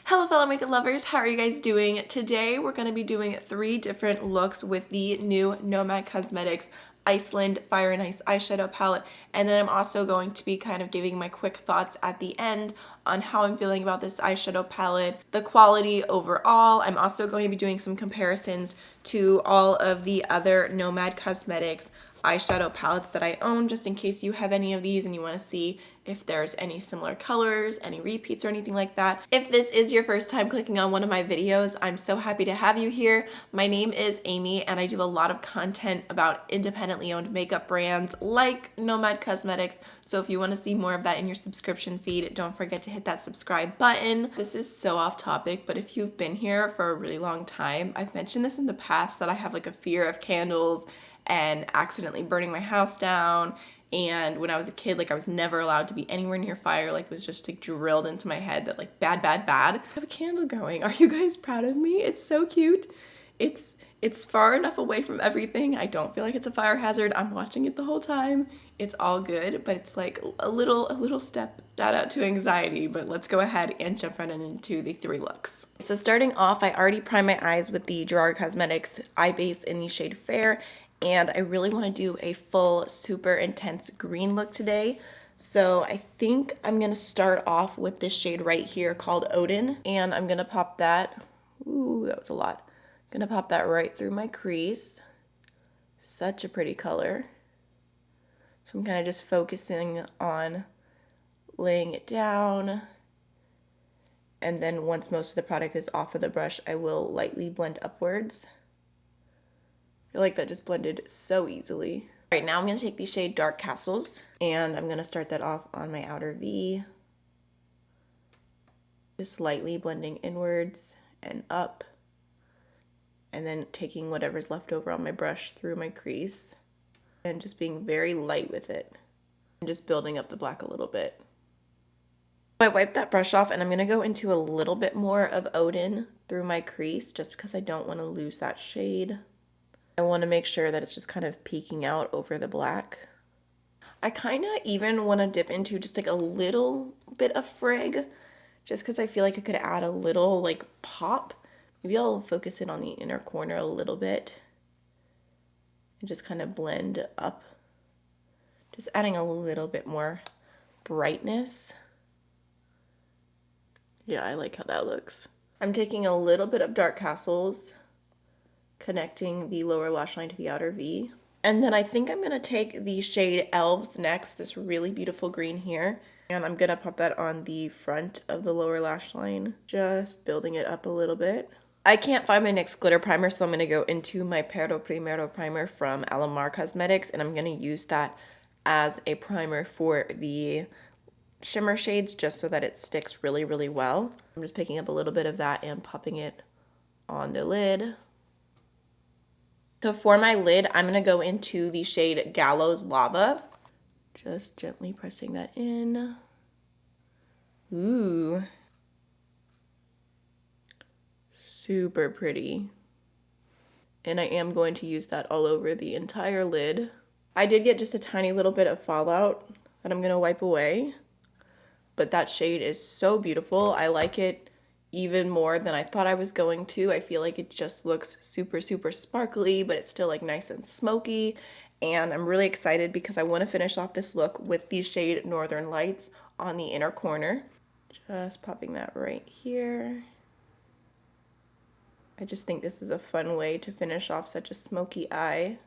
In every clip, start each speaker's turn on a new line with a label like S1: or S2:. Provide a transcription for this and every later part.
S1: Hello fellow makeup lovers, how are you guys doing? Today we're going to be doing 3 different looks with the new Nomad Cosmetics Iceland Fire and Ice eyeshadow palette, and then I'm also going to be kind of giving my quick thoughts at the end on how I'm feeling about this eyeshadow palette, the quality overall. I'm also going to be doing some comparisons to all of the other Nomad Cosmetics eyeshadow palettes that I own, just in case you have any of these and you want to see if there's any similar colors, any repeats or anything like that. If this is your first time clicking on one of my videos, I'm so happy to have you here. My name is Amy and I do a lot of content about independently owned makeup brands like Nomad Cosmetics, so if you want to see more of that in your subscription feed, don't forget to hit that subscribe button. This is so off topic, but if you've been here for a really long time, I've mentioned this in the past that I have like a fear of candles and accidentally burning my house down. And when I was a kid, like I was never allowed to be anywhere near fire. Like it was just like drilled into my head that like bad. I have a candle going. Are you guys proud of me? It's so cute. It's far enough away from everything. I don't feel like it's a fire hazard. I'm watching it the whole time. It's all good, but it's like a little step. Shout out to anxiety, but let's go ahead and jump right into the 3 looks. So starting off, I already primed my eyes with the Gerard Cosmetics eye base in the shade Fair. And I really want to do a full super intense green look today. So I think I'm going to start off with this shade right here called Odin. And I'm going to pop that, ooh, that was a lot. I'm going to pop that right through my crease. Such a pretty color. So I'm kind of just focusing on laying it down. And then once most of the product is off of the brush, I will lightly blend upwards. I feel like that just blended so easily. All right, now I'm going to take the shade Dark Castles, and I'm going to start that off on my outer V. Just lightly blending inwards and up, and then taking whatever's left over on my brush through my crease, and just being very light with it, and just building up the black a little bit. I wiped that brush off, and I'm going to go into a little bit more of Odin through my crease, just because I don't want to lose that shade. I want to make sure that it's just kind of peeking out over the black. I kind of even want to dip into just like a little bit of Frig, just because I feel like it could add a little like pop. Maybe I'll focus it on the inner corner a little bit and just kind of blend up. Just adding a little bit more brightness. Yeah, I like how that looks. I'm taking a little bit of Dark Castles, connecting the lower lash line to the outer V. And then I think I'm going to take the shade Elves next, this really beautiful green here. And I'm going to pop that on the front of the lower lash line, just building it up a little bit. I can't find my NYX glitter primer, so I'm going to go into my Pero Primero primer from Alamar Cosmetics, and I'm going to use that as a primer for the shimmer shades, just so that it sticks really, really well. I'm just picking up a little bit of that and popping it on the lid. So for my lid, I'm going to go into the shade Gallows Lava. Just gently pressing that in. Ooh. Super pretty. And I am going to use that all over the entire lid. I did get just a tiny little bit of fallout that I'm going to wipe away. But that shade is so beautiful. I like it even more than I thought I was going to. I feel like it just looks super, super sparkly, but it's still like nice and smoky. And I'm really excited because I want to finish off this look with the shade Northern Lights on the inner corner. Just popping that right here. I just think this is a fun way to finish off such a smoky eye.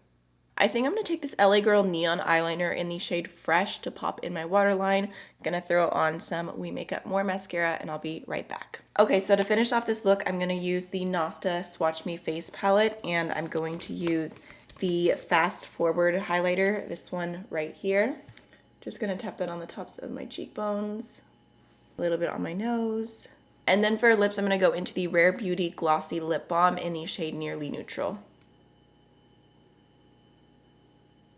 S1: I think I'm going to take this LA Girl Neon Eyeliner in the shade Fresh to pop in my waterline. I'm going to throw on some We Make Up More mascara, and I'll be right back. Okay, so to finish off this look, I'm going to use the Nasta Swatch Me Face Palette, and I'm going to use the Fast Forward highlighter, this one right here. Just going to tap that on the tops of my cheekbones, a little bit on my nose. And then for lips, I'm going to go into the Rare Beauty Glossy Lip Balm in the shade Nearly Neutral.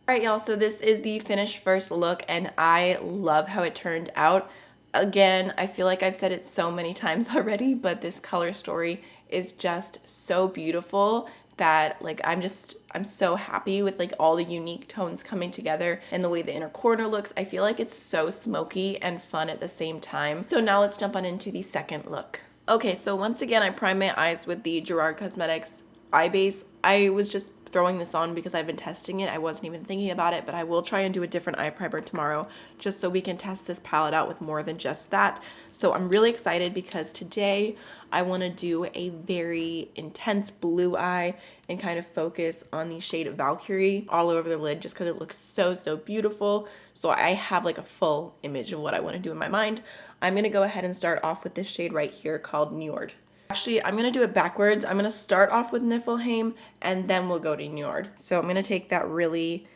S1: Alright y'all, so this is the finished first look and I love how it turned out. Again, I feel like I've said it so many times already, but this color story is just so beautiful that like I'm so happy with like all the unique tones coming together and the way the inner corner looks. I feel like it's so smoky and fun at the same time. So now let's jump on into the second look. Okay, so once again, I primed my eyes with the Gerard Cosmetics eye base. I was just throwing this on because I've been testing it. I wasn't even thinking about it, but I will try and do a different eye primer tomorrow just so we can test this palette out with more than just that. So I'm really excited because today I want to do a very intense blue eye and kind of focus on the shade Valkyrie all over the lid just because it looks so, so beautiful. So I have like a full image of what I want to do in my mind. I'm going to go ahead and start off with this shade right here called Njord. Actually, I'm going to do it backwards. I'm going to start off with Niflheim and then we'll go to Njord. So I'm going to take that really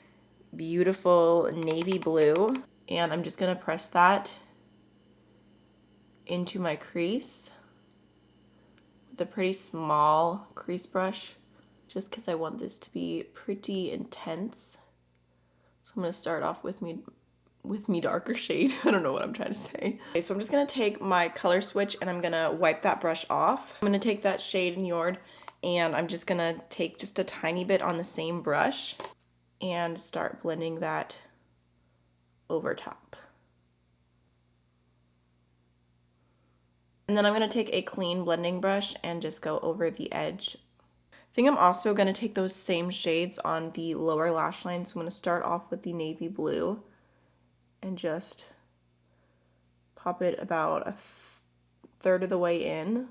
S1: beautiful navy blue and I'm just going to press that into my crease with a pretty small crease brush just because I want this to be pretty intense. So I'm going to start off with me darker shade. I don't know what I'm trying to say. Okay, so I'm just gonna take my color switch and I'm gonna wipe that brush off. I'm gonna take that shade Njord and I'm just gonna take just a tiny bit on the same brush and start blending that over top. And then I'm gonna take a clean blending brush and just go over the edge. I think I'm also gonna take those same shades on the lower lash line. So I'm gonna start off with the navy blue and just pop it about a third of the way in.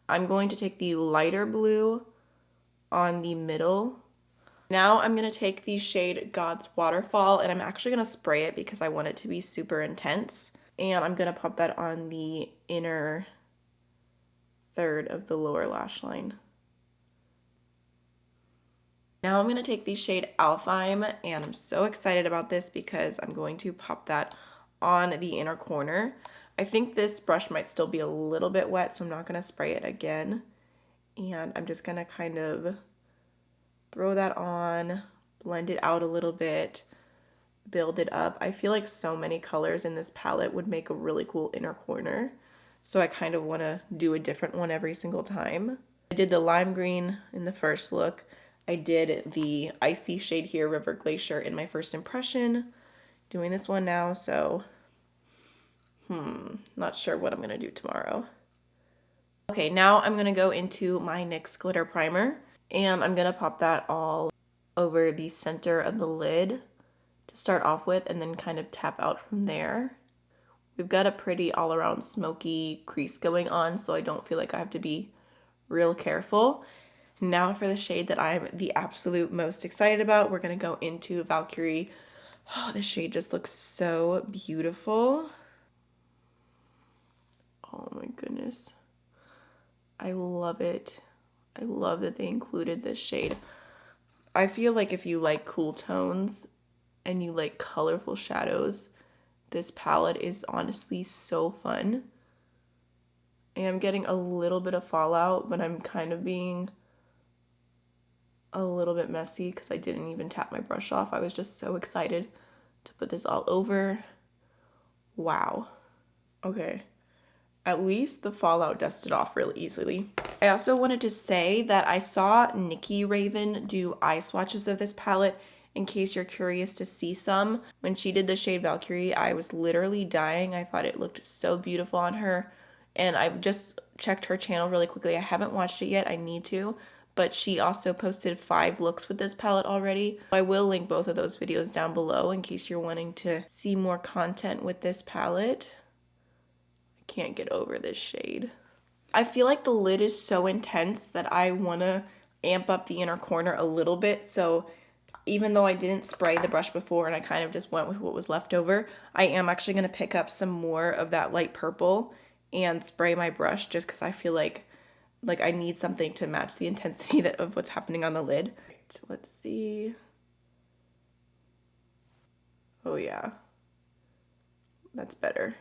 S1: I'm going to take the lighter blue on the middle. Now I'm going to take the shade God's Waterfall and I'm actually going to spray it because I want it to be super intense. And I'm going to pop that on the inner third of the lower lash line. Now I'm going to take the shade Alfheim and I'm so excited about this because I'm going to pop that on the inner corner. I think this brush might still be a little bit wet, so I'm not going to spray it again. And I'm just going to kind of throw that on, blend it out a little bit, build it up. I feel like so many colors in this palette would make a really cool inner corner. So I kind of want to do a different one every single time. I did the lime green in the first look. I did the icy shade here, River Glacier, in my first impression. Doing this one now, so not sure what I'm going to do tomorrow. Okay, now I'm going to go into my NYX glitter primer and I'm going to pop that all over the center of the lid to start off with and then kind of tap out from there. We've got a pretty all around smoky crease going on, so I don't feel like I have to be real careful. Now for the shade that I'm the absolute most excited about, we're going to go into Valkyrie. Oh, this shade just looks so beautiful. Oh my goodness. I love it. I love that they included this shade. I feel like if you like cool tones and you like colorful shadows, this palette is honestly so fun. I am getting a little bit of fallout, but I'm kind of being a little bit messy because I didn't even tap my brush off. I was just so excited to put this all over. Wow. Okay. At least the fallout dusted off really easily. I also wanted to say that I saw Nikki Raven do eye swatches of this palette in case you're curious to see some. When she did the shade Valkyrie, I was literally dying. I thought it looked so beautiful on her. And I just checked her channel really quickly. I haven't watched it yet. I need to. But she also posted 5 looks with this palette already. I will link both of those videos down below in case you're wanting to see more content with this palette. I can't get over this shade. I feel like the lid is so intense that I want to amp up the inner corner a little bit. So even though I didn't spray the brush before and I kind of just went with what was left over, I am actually going to pick up some more of that light purple and spray my brush just because I feel like I need something to match the intensity of what's happening on the lid. So let's see. Oh yeah, that's better.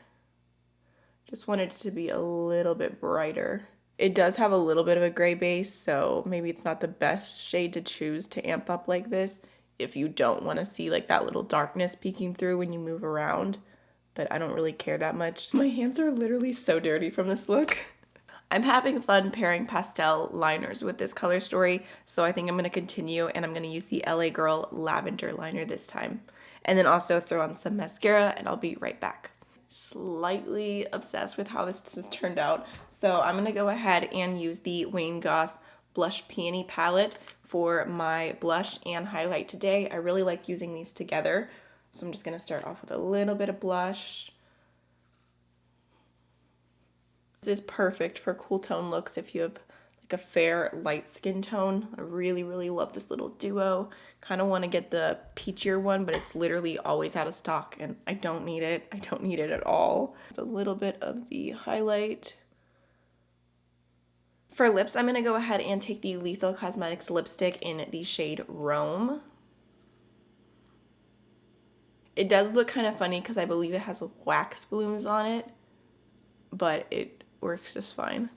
S1: Just wanted it to be a little bit brighter. It does have a little bit of a gray base, so maybe it's not the best shade to choose to amp up like this if you don't want to see like that little darkness peeking through when you move around. But I don't really care that much. My hands are literally so dirty from this look. I'm having fun pairing pastel liners with this color story, so I think I'm going to continue and I'm going to use the LA Girl Lavender liner this time. And then also throw on some mascara and I'll be right back. slightly obsessed with how this has turned out. So I'm gonna go ahead and use the Wayne Goss Blush Peony palette for my blush and highlight today. I really like using these together. So I'm just gonna start off with a little bit of blush. This is perfect for cool tone looks if you have like a fair light skin tone. I really, really love this little duo. Kind of want to get the peachier one, but it's literally always out of stock and I don't need it. I don't need it at all. A little bit of the highlight. For lips, I'm going to go ahead and take the Lethal Cosmetics lipstick in the shade Rome. It does look kind of funny because I believe it has wax blooms on it, but it works just fine.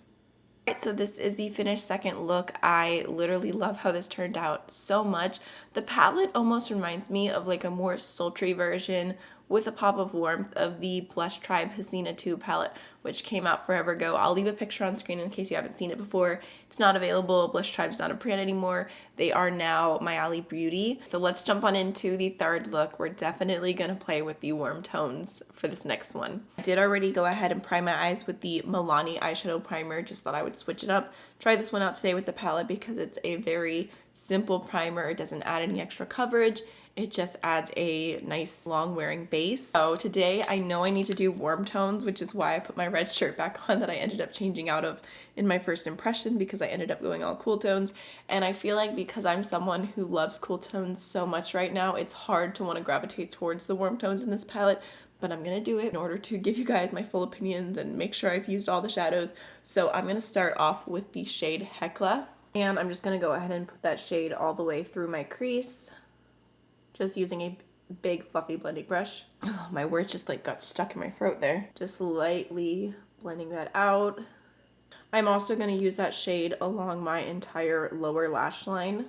S1: Alright, so this is the finished second look. I literally love how this turned out so much. The palette almost reminds me of like a more sultry version with a pop of warmth of the Blush Tribe Hasina 2 palette, which came out forever ago. I'll leave a picture on screen in case you haven't seen it before. It's not available. Blush Tribe's not a brand anymore. They are now Myali Beauty. So let's jump on into the third look. We're definitely gonna play with the warm tones for this next one. I did already go ahead and prime my eyes with the Milani eyeshadow primer. Just thought I would switch it up. Try this one out today with the palette because it's a very simple primer. It doesn't add any extra coverage. It just adds a nice long wearing base. So today I know I need to do warm tones, which is why I put my red shirt back on that I ended up changing out of in my first impression because I ended up going all cool tones. And I feel like because I'm someone who loves cool tones so much right now, it's hard to want to gravitate towards the warm tones in this palette. But I'm gonna do it in order to give you guys my full opinions and make sure I've used all the shadows. So I'm gonna start off with the shade Hecla. And I'm just gonna go ahead and put that shade all the way through my crease. Just using a big fluffy blending brush. Oh, my words just like got stuck in my throat there. Just lightly blending that out. I'm also going to use that shade along my entire lower lash line.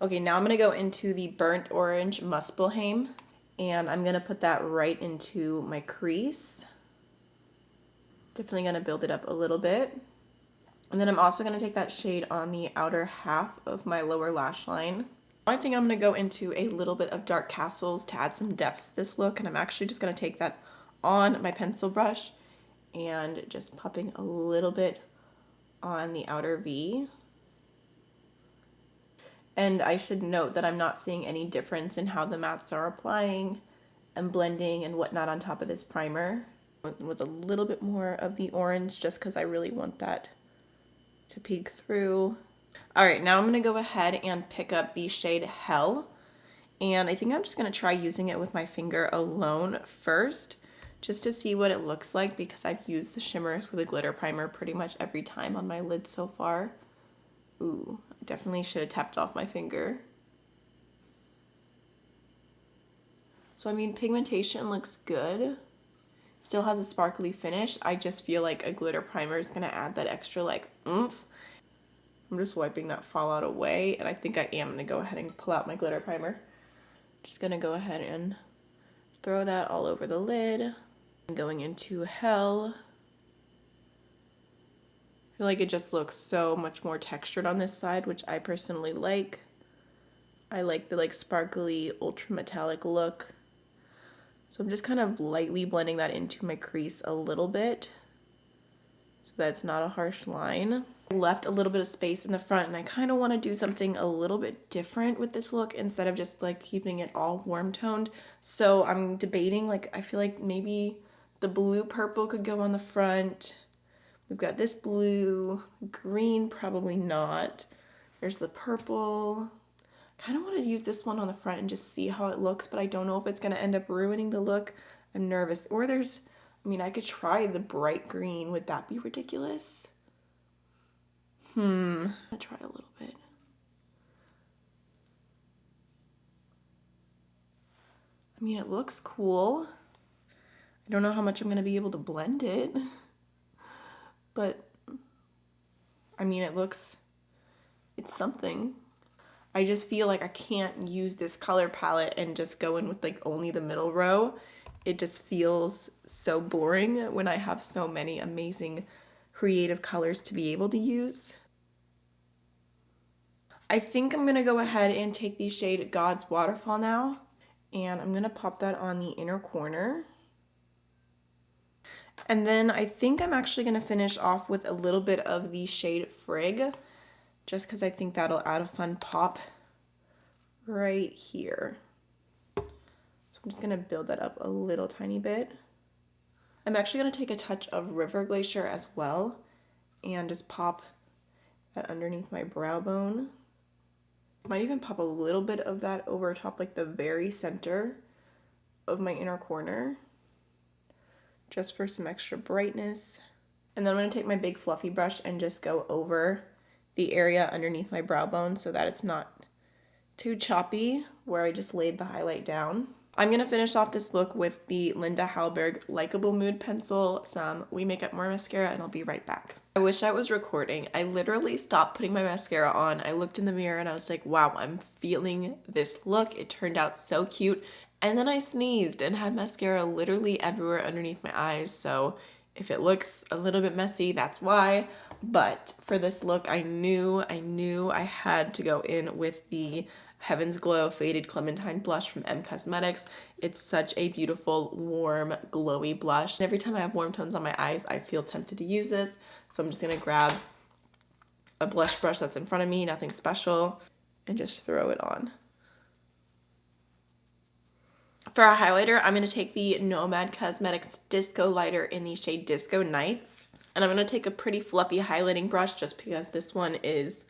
S1: Okay, now I'm going to go into the Burnt Orange Muspelheim, and I'm going to put that right into my crease. Definitely going to build it up a little bit. And then I'm also going to take that shade on the outer half of my lower lash line. I think I'm going to go into a little bit of Dark Castles to add some depth to this look, and I'm actually just going to take that on my pencil brush and just popping a little bit on the outer V. And I should note that I'm not seeing any difference in how the mattes are applying and blending and whatnot on top of this primer. With a little bit more of the orange just because I really want that to peek through. Alright, now I'm going to go ahead and pick up the shade Hell, and I think I'm just going to try using it with my finger alone first, just to see what it looks like because I've used the shimmers with a glitter primer pretty much every time on my lid so far. Ooh, I definitely should have tapped off my finger. So I mean, pigmentation looks good. Still has a sparkly finish. I just feel like a glitter primer is going to add that extra like oomph. I'm just wiping that fallout away, and I think I am going to go ahead and pull out my glitter primer. Just going to go ahead and throw that all over the lid. I'm going into Hell. I feel like it just looks so much more textured on this side, which I personally like. I like the like sparkly ultra metallic look. So I'm just kind of lightly blending that into my crease a little bit so that it's not a harsh line. I left a little bit of space in the front, and I kind of want to do something a little bit different with this look instead of just like keeping it all warm toned. So I'm debating, like I feel like maybe the blue purple could go on the front. We've got this blue, green probably not. There's the purple. Kind of want to use this one on the front and just see how it looks, but I don't know if it's going to end up ruining the look. I'm nervous. Or there's, I mean, I could try the bright green. Would that be ridiculous? I'm gonna try a little bit. I mean, it looks cool. I don't know how much I'm gonna be able to blend it, but I mean, it's something. I just feel like I can't use this color palette and just go in with like only the middle row. It just feels so boring when I have so many amazing creative colors to be able to use. I think I'm going to go ahead and take the shade God's Waterfall now, and I'm going to pop that on the inner corner. And then I think I'm actually going to finish off with a little bit of the shade Frig, just because I think that'll add a fun pop right here. So I'm just going to build that up a little tiny bit. I'm actually going to take a touch of River Glacier as well and just pop that underneath my brow bone. Might even pop a little bit of that over top, like the very center of my inner corner, just for some extra brightness. And then I'm going to take my big fluffy brush and just go over the area underneath my brow bone so that it's not too choppy where I just laid the highlight down. I'm going to finish off this look with the Linda Hallberg Likeable Mood Pencil, some We Make Up More mascara, and I'll be right back. I wish I was recording. I literally stopped putting my mascara on. I looked in the mirror and I was like, wow, I'm feeling this look. It turned out so cute. And then I sneezed and had mascara literally everywhere underneath my eyes. So if it looks a little bit messy, that's why. But for this look, I knew I had to go in with the Heaven's Glow Faded Clementine blush from M Cosmetics. It's such a beautiful, warm, glowy blush. And every time I have warm tones on my eyes, I feel tempted to use this. So I'm just going to grab a blush brush that's in front of me, nothing special, and just throw it on. For a highlighter, I'm going to take the Nomad Cosmetics Disco Lighter in the shade Disco Nights. And I'm going to take a pretty fluffy highlighting brush just because this one is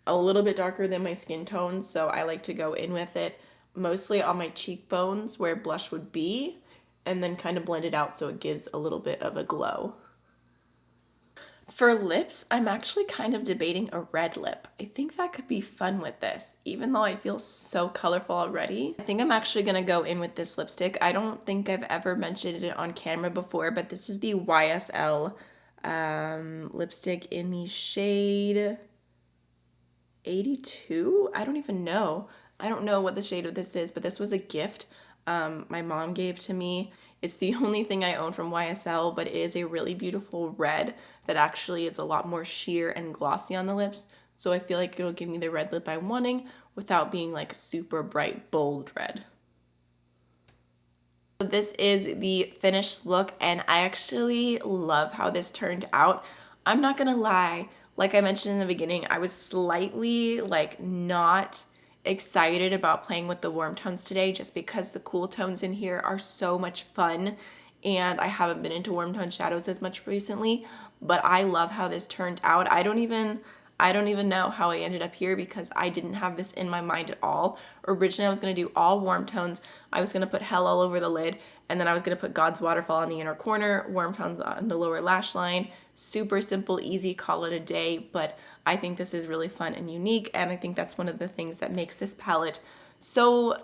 S1: a little bit darker than my skin tone, so I like to go in with it mostly on my cheekbones where blush would be, and then kind of blend it out so it gives a little bit of a glow. For lips, I'm actually kind of debating a red lip. I think that could be fun with this, even though I feel so colorful already. I think I'm actually going to go in with this lipstick. I don't think I've ever mentioned it on camera before, but this is the YSL lipstick in the shade 82? I don't even know. I don't know what the shade of this is, but this was a gift my mom gave to me. It's the only thing I own from YSL, but it is a really beautiful red that actually is a lot more sheer and glossy on the lips. So I feel like it'll give me the red lip I'm wanting without being like super bright, bold red. So this is the finished look, and I actually love how this turned out. I'm not gonna lie. Like I mentioned in the beginning, I was slightly like not excited about playing with the warm tones today just because the cool tones in here are so much fun and I haven't been into warm tone shadows as much recently, but I love how this turned out. I don't even know how I ended up here because I didn't have this in my mind at all. Originally, I was going to do all warm tones. I was going to put Hell all over the lid, and then I was going to put God's Waterfall on the inner corner, warm tones on the lower lash line. Super simple, easy, call it a day, but I think this is really fun and unique, and I think that's one of the things that makes this palette so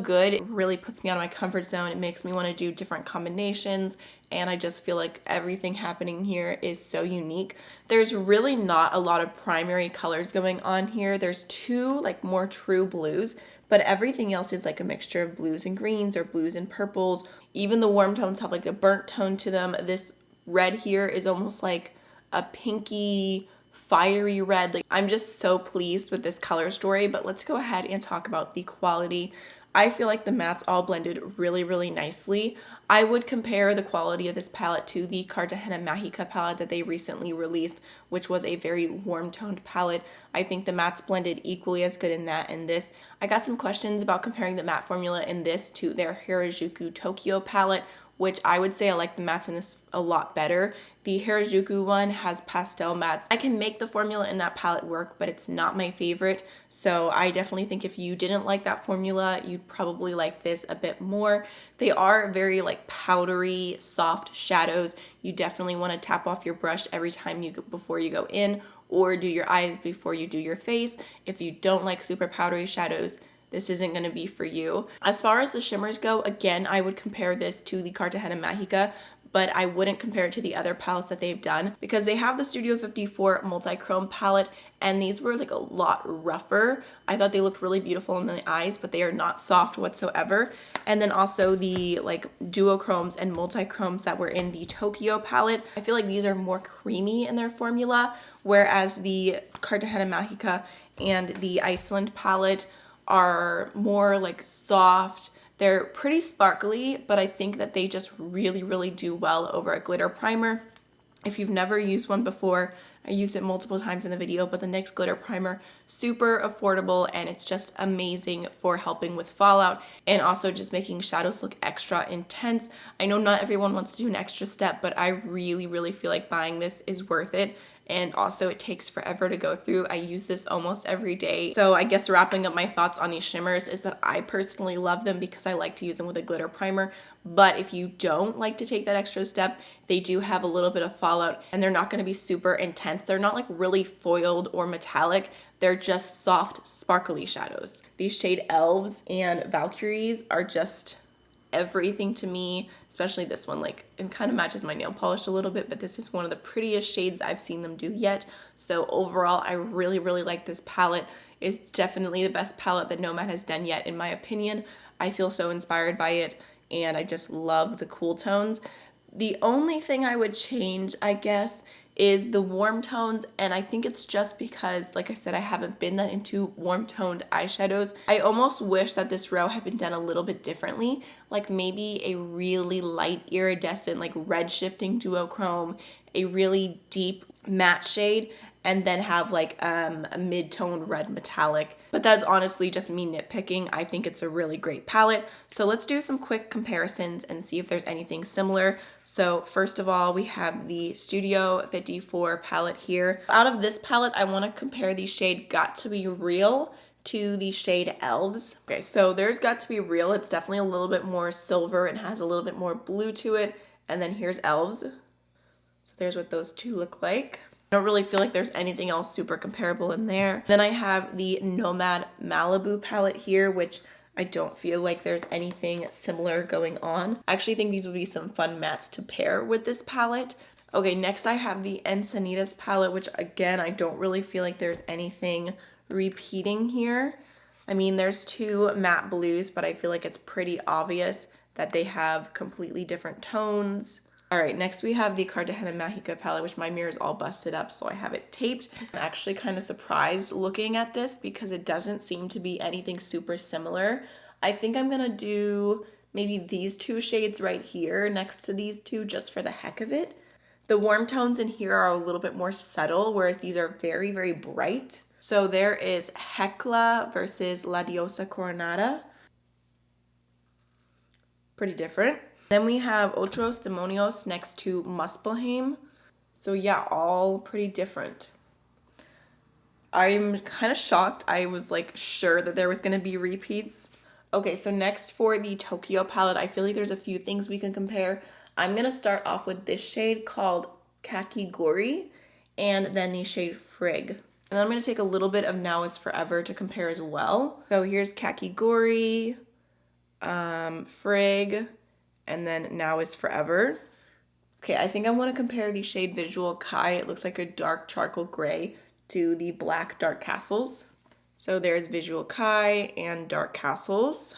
S1: good. It really puts me out of my comfort zone. It makes me want to do different combinations, and I just feel like everything happening here is so unique. There's really not a lot of primary colors going on here. There's two like more true blues, but everything else is like a mixture of blues and greens or blues and purples. Even the warm tones have like a burnt tone to them. This red here is almost like a pinky fiery red. Like, I'm just so pleased with this color story, but let's go ahead and talk about the quality. I feel like the mattes all blended really nicely. I would compare the quality of this palette to the Cartagena Mágica palette that they recently released, which was a very warm toned palette. I think the mattes blended equally as good in that and this. I got some questions about comparing the matte formula in this to their Harajuku Tokyo palette, which I would say I like the mattes in this a lot better. The Harajuku one has pastel mattes. I can make the formula in that palette work, but it's not my favorite. So I definitely think if you didn't like that formula, you'd probably like this a bit more. They are very like powdery, soft shadows. You definitely want to tap off your brush every time before you go in, or do your eyes before you do your face. If you don't like super powdery shadows, this isn't going to be for you. As far as the shimmers go, again, I would compare this to the Cartagena Mágica, but I wouldn't compare it to the other palettes that they've done because they have the Studio 54 multi-chrome palette, and these were like a lot rougher. I thought they looked really beautiful in the eyes, but they are not soft whatsoever. And then also the like duochromes and multi-chromes that were in the Tokyo palette. I feel like these are more creamy in their formula, whereas the Cartagena Mágica and the Iceland palette are more like soft, They're pretty sparkly, but I think that they just really do well over a glitter primer. If you've never used one before, I used it multiple times in the video, but the NYX glitter primer, super affordable, and it's just amazing for helping with fallout and also just making shadows look extra intense. I know not everyone wants to do an extra step, but I really feel like buying this is worth it. And also it takes forever to go through. I use this almost every day. So I guess wrapping up my thoughts on these shimmers is that I personally love them because I like to use them with a glitter primer. But if you don't like to take that extra step, they do have a little bit of fallout and they're not going to be super intense. They're not like really foiled or metallic. They're just soft, sparkly shadows. These shade Elves and Valkyries are just everything to me, especially this one. Like, it kind of matches my nail polish a little bit, but this is one of the prettiest shades I've seen them do yet. So overall, I really like this palette. It's definitely the best palette that Nomad has done yet, in my opinion. I feel so inspired by it, and I just love the cool tones. The only thing I would change, I guess, is the warm tones, and I think it's just because, like I said, I haven't been that into warm toned eyeshadows. I almost wish that this row had been done a little bit differently, like maybe a really light iridescent, like red shifting duochrome, a really deep matte shade, and then have like a mid-tone red metallic. But that's honestly just me nitpicking. I think it's a really great palette. So let's do some quick comparisons and see if there's anything similar. So first of all, we have the Studio 54 palette here. Out of this palette, I want to compare the shade Got To Be Real to the shade Elves. Okay, so there's Got To Be Real. It's definitely a little bit more silver and has a little bit more blue to it. And then here's Elves. So there's what those two look like. I don't really feel like there's anything else super comparable in there. Then I have the Nomad Malibu palette here, which I don't feel like there's anything similar going on. I actually think these would be some fun mattes to pair with this palette. Okay, next I have the Encinitas palette, which again, I don't really feel like there's anything repeating here. I mean, there's two matte blues, but I feel like it's pretty obvious that they have completely different tones. All right, next we have the Cartagena Mágica palette, which my mirror is all busted up, so I have it taped. I'm actually kind of surprised looking at this because it doesn't seem to be anything super similar. I think I'm gonna do maybe these two shades right here next to these two just for the heck of it. The warm tones in here are a little bit more subtle, whereas these are very bright. So there is Hecla versus La Diosa Coronada. Pretty different. Then we have Otros Demonios next to Muspelheim. So yeah, all pretty different. I'm kind of shocked. I was like sure that there was going to be repeats. Okay, so next for the Tokyo palette, I feel like there's a few things we can compare. I'm going to start off with this shade called Kakigori and then the shade Frig. And then I'm going to take a little bit of Now Is Forever to compare as well. So here's Kakigori, Frig, and then Now Is Forever. Okay, I think I want to compare the shade Visual Kai. It looks like a dark charcoal gray to the black Dark Castles. So there's Visual Kai and Dark Castles.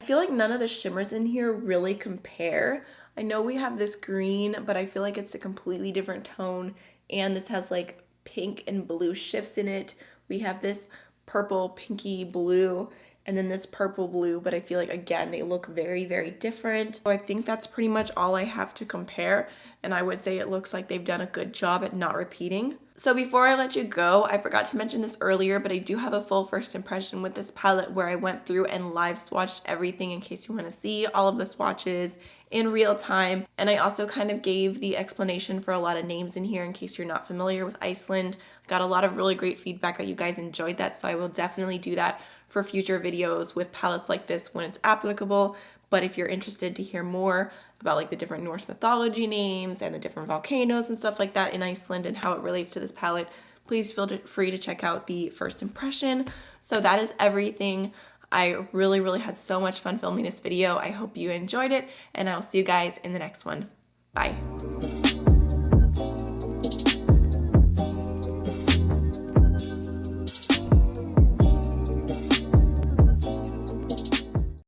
S1: I feel like none of the shimmers in here really compare. I know we have this green, but I feel like it's a completely different tone. And this has like pink and blue shifts in it. We have this purple, pinky blue, and then this purple blue, but I feel like, again, they look very different. So I think that's pretty much all I have to compare, and I would say it looks like they've done a good job at not repeating. So before I let you go, I forgot to mention this earlier, but I do have a full first impression with this palette where I went through and live swatched everything in case you want to see all of the swatches in real time. And I also kind of gave the explanation for a lot of names in here in case you're not familiar with Iceland. Got a lot of really great feedback that you guys enjoyed that, so I will definitely do that for future videos with palettes like this when it's applicable. But if you're interested to hear more about like the different Norse mythology names and the different volcanoes and stuff like that in Iceland and how it relates to this palette, please feel free to check out the first impression. So that is everything. I really had so much fun filming this video. I hope you enjoyed it, and I'll see you guys in the next one. Bye.